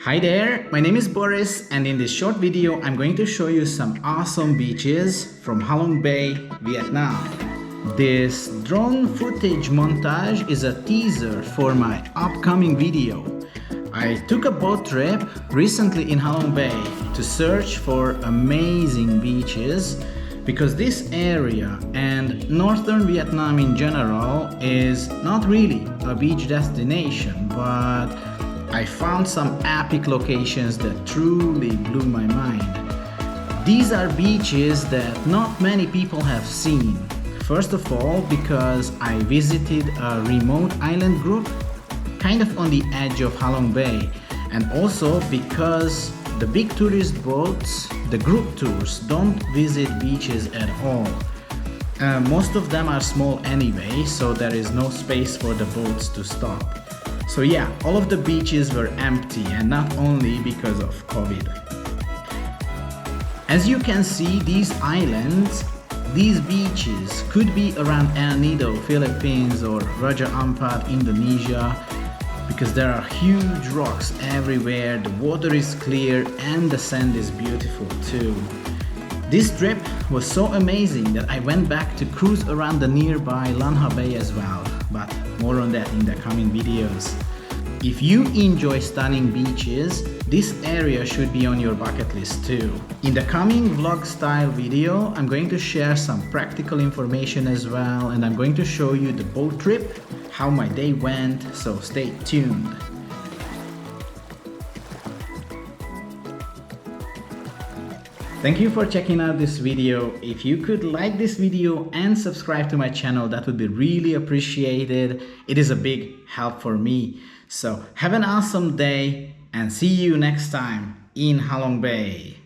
Hi there, my name is Boris, and in this short video I'm going to show you some awesome beaches from Halong Bay, Vietnam. This drone footage montage is a teaser for my upcoming video. I took a boat trip recently in Halong Bay to search for amazing beaches because this area and northern Vietnam in general is not really a beach destination, but I found some epic locations that truly blew my mind. These are beaches that not many people have seen. First of all, because I visited a remote island group kind of on the edge of Halong Bay, and also because the big tourist boats, the group tours, don't visit beaches at all. Most of them are small anyway, so there is no space for the boats to stop. So yeah, all of the beaches were empty, and not only because of COVID. As you can see, these islands, these beaches could be around El Nido, Philippines, or Raja Ampat, Indonesia, because there are huge rocks everywhere, the water is clear, and the sand is beautiful too. This trip was so amazing that I went back to cruise around the nearby Lanha Bay as well, but more on that in the coming videos. If you enjoy stunning beaches, this area should be on your bucket list too. In the coming vlog style video, I'm going to share some practical information as well, and I'm going to show you the boat trip, how my day went, so stay tuned. Thank you for checking out this video. If you could like this video and subscribe to my channel, that would be really appreciated. It is a big help for me. So have an awesome day and see you next time in Halong Bay.